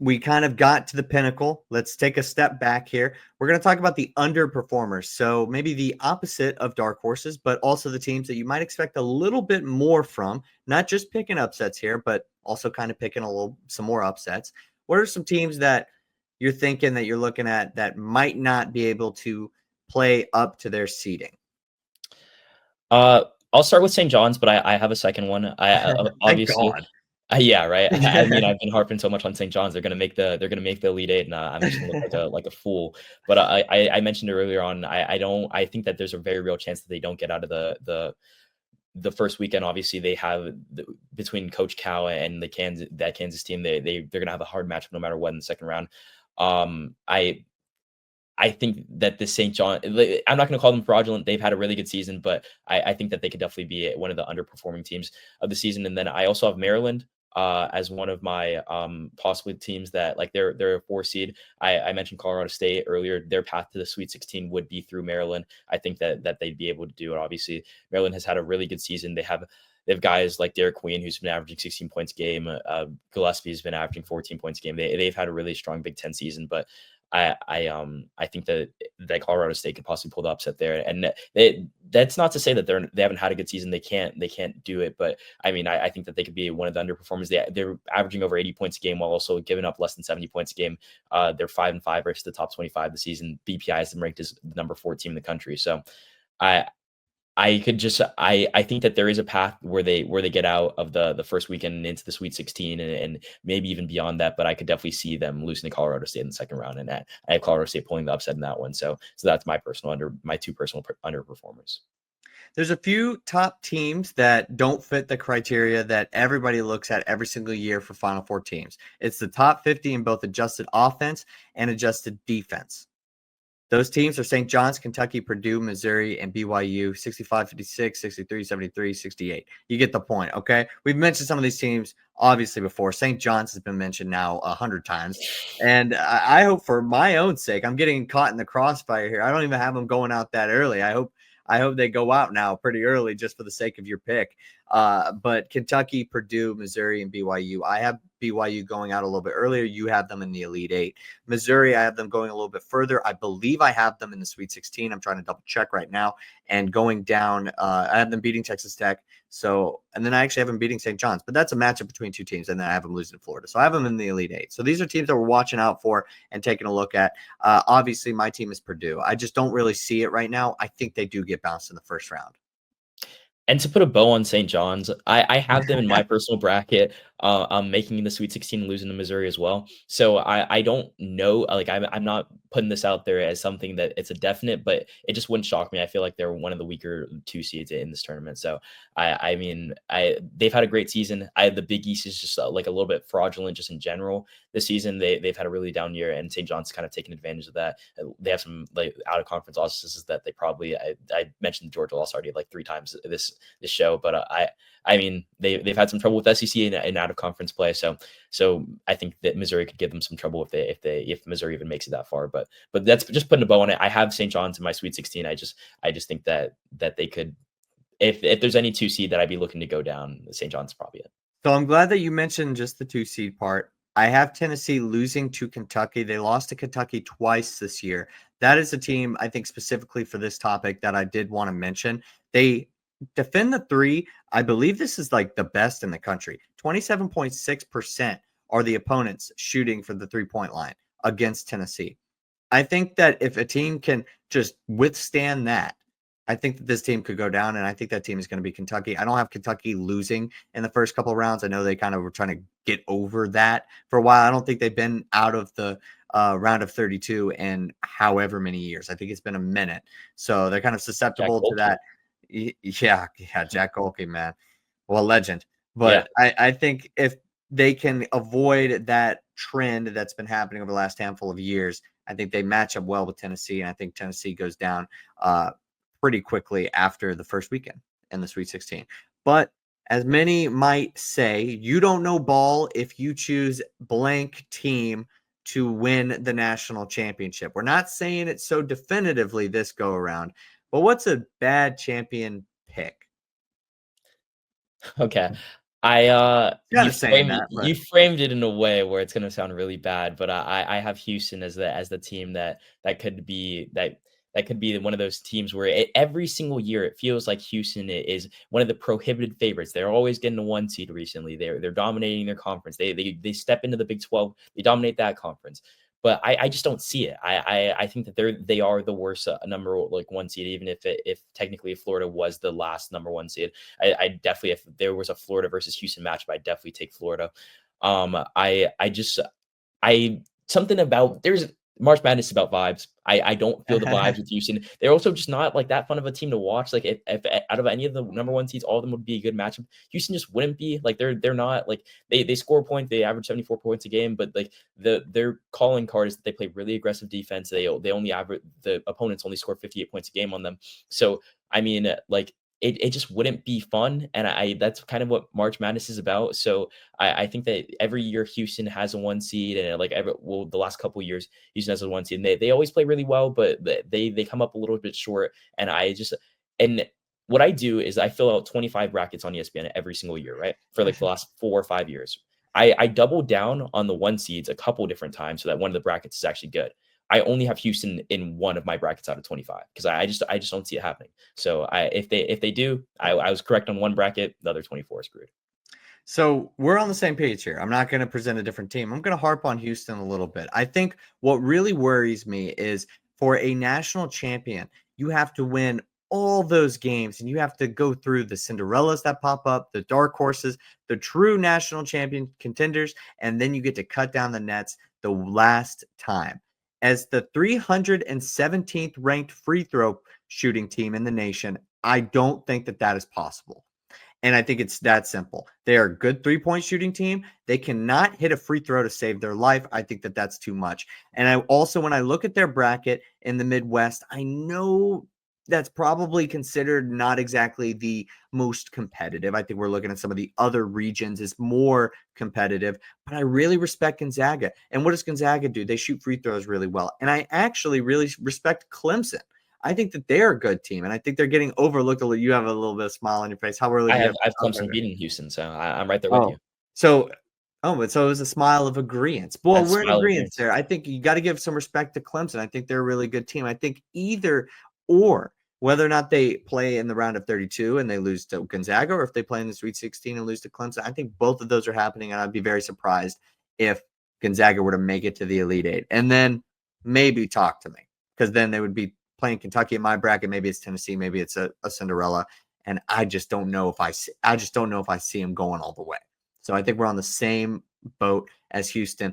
we kind of got to the pinnacle. Let's take a step back here. We're going to talk about the underperformers. So maybe the opposite of dark horses, but also the teams that you might expect a little bit more from, not just picking upsets here, but also kind of picking some more upsets. What are some teams that you're thinking that you're looking at that might not be able to play up to their seeding? I'll start with St. John's, but I have a second one. Thank Obviously, God. yeah, right. I mean, I've been harping so much on St. John's. They're gonna make the Elite Eight, and I'm just gonna look like a fool. But I mentioned it earlier on. I think that there's a very real chance that they don't get out of the first weekend. Obviously, they have between Coach Cal and that Kansas team. They're gonna have a hard matchup no matter what in the second round. Um, I I think that the St. John, I'm not going to call them fraudulent. They've had a really good season, but I think that they could definitely be one of the underperforming teams of the season. And then I also have Maryland as one of my possibly teams that like they're a 4 seed. I mentioned Colorado State earlier. Their path to the Sweet 16 would be through Maryland. I think that they'd be able to do it. Obviously, Maryland has had a really good season. They have guys like Derek Queen, who's been averaging 16 points a game. Gillespie's been averaging 14 points a game. They've had a really strong Big Ten season, but I think that Colorado State could possibly pull the upset there, and that's not to say that they haven't had a good season. They can't do it, but I mean I think that they could be one of the underperformers. They're averaging over 80 points a game while also giving up less than 70 points a game. They're 5-5 versus the top 25 this season. BPI has them ranked as the number 4 team in the country. So I I think that there is a path where they get out of the first weekend and into the Sweet 16 and maybe even beyond that. But I could definitely see them losing to Colorado State in the second round, and I have Colorado State pulling the upset in that one. So that's my two personal underperformers. There's a few top teams that don't fit the criteria that everybody looks at every single year for Final Four teams. It's the top 50 in both adjusted offense and adjusted defense. Those teams are St. John's, Kentucky, Purdue, Missouri, and BYU, 65, 56, 63, 73, 68. You get the point, okay? We've mentioned some of these teams, obviously, before. St. John's has been mentioned now 100 times. And I hope for my own sake, I'm getting caught in the crossfire here. I don't even have them going out that early. I hope they go out now pretty early just for the sake of your pick. But Kentucky, Purdue, Missouri, and BYU. I have BYU going out a little bit earlier. You have them in the Elite Eight. Missouri, I have them going a little bit further. I believe I have them in the Sweet 16. I'm trying to double check right now. And going down, I have them beating Texas Tech. And then I actually have them beating St. John's. But that's a matchup between two teams. And then I have them losing to Florida. So I have them in the Elite Eight. So these are teams that we're watching out for and taking a look at. Obviously, my team is Purdue. I just don't really see it right now. I think they do get bounced in the first round. And to put a bow on St. John's, I have them in my personal bracket. I'm making the Sweet 16 and losing to Missouri as well. So I don't know. Like I'm not putting this out there as something that it's a definite, but it just wouldn't shock me. I feel like they're one of the weaker 2 seeds in this tournament. So I mean they've had a great season. The Big East is just like a little bit fraudulent just in general this season. They've had a really down year, and St. John's kind of taken advantage of that. They have some like out of conference losses that they probably I mentioned the Georgia loss already like 3 times this show, but I mean they've had some trouble with SEC and out of conference play, so I think that Missouri could give them some trouble if Missouri even makes it that far. But that's just putting a bow on it. I have St. John's in my Sweet 16. I just think that they could, if there's any 2 seed that I'd be looking to go down, St. John's probably it. So I'm glad that you mentioned just the 2 seed part. I have Tennessee losing to Kentucky. They lost to Kentucky twice this year. That is a team, I think, specifically for this topic that I did want to mention. They defend the 3. I believe this is like the best in the country. 27.6% are the opponents shooting for the 3-point line against Tennessee. I think that if a team can just withstand that, I think that this team could go down, and I think that team is going to be Kentucky. I don't have Kentucky losing in the first couple of rounds. I know they kind of were trying to get over that for a while. I don't think they've been out of the round of 32 in however many years. I think it's been a minute. So they're kind of susceptible to that. Yeah, Jack Golke, man. Well, legend. But Yeah. I think if they can avoid that trend that's been happening over the last handful of years, I think they match up well with Tennessee, and I think Tennessee goes down pretty quickly after the first weekend in the Sweet 16. But as many might say, you don't know ball if you choose blank team to win the national championship. We're not saying it so definitively this go around, but what's a bad champion pick? Okay. Kind of saying that, you but framed it in a way where it's gonna sound really bad, but I have Houston as the team that could be that could be one of those teams where every single year it feels like Houston is one of the prohibited favorites. They're always getting a 1 seed recently. They're dominating their conference. They step into the Big 12. They dominate that conference. But I just don't see it. I think that they are the worst number like 1 seed, even if technically Florida was the last number 1 seed. I definitely, if there was a Florida versus Houston matchup, I'd definitely take Florida. I just something about there's March Madness is about vibes. I don't feel the vibes with Houston. They're also just not like that fun of a team to watch. Like if out of any of the number 1 seeds, all of them would be a good matchup. Houston just wouldn't be. Like they're not like they score points. They average 74 points a game, but like their calling card is that they play really aggressive defense. They only average the opponents only score 58 points a game on them. So I mean, like it just wouldn't be fun. And that's kind of what March Madness is about. So I think that every year Houston has a 1 seed, and like the last couple of years Houston has a 1 seed. And they always play really well, but they come up a little bit short. And what I do is I fill out 25 brackets on ESPN every single year, right? For like the last 4 or 5 years. I double down on the 1 seeds a couple different times so that one of the brackets is actually good. I only have Houston in one of my brackets out of 25 because I just don't see it happening. So if they do, I was correct on one bracket, the other 24 is screwed. So we're on the same page here. I'm not going to present a different team. I'm going to harp on Houston a little bit. I think what really worries me is for a national champion, you have to win all those games and you have to go through the Cinderellas that pop up, the dark horses, the true national champion contenders, and then you get to cut down the nets the last time. As the 317th ranked free throw shooting team in the nation, I don't think that is possible. And I think it's that simple. They are a good 3-point shooting team. They cannot hit a free throw to save their life. I think that that's too much. And I also, when I look at their bracket in the Midwest, I know that's probably considered not exactly the most competitive. I think we're looking at some of the other regions is more competitive, but I really respect Gonzaga. And what does Gonzaga do? They shoot free throws really well. And I actually really respect Clemson. I think that they're a good team, and I think they're getting overlooked. You have a little bit of smile on your face. How early do you have? I've Clemson beating Houston, so I'm right there with you. So it was a smile of agreement. Well, we're in agreement there. I think you got to give some respect to Clemson. I think they're a really good team. I think either or, whether or not they play in the round of 32 and they lose to Gonzaga, or if they play in the Sweet 16 and lose to Clemson, I think both of those are happening, and I'd be very surprised if Gonzaga were to make it to the Elite Eight. And then maybe talk to me, because then they would be playing Kentucky in my bracket. Maybe it's Tennessee, maybe it's a Cinderella, and I just don't know if I see them going all the way. So I think we're on the same boat as Houston.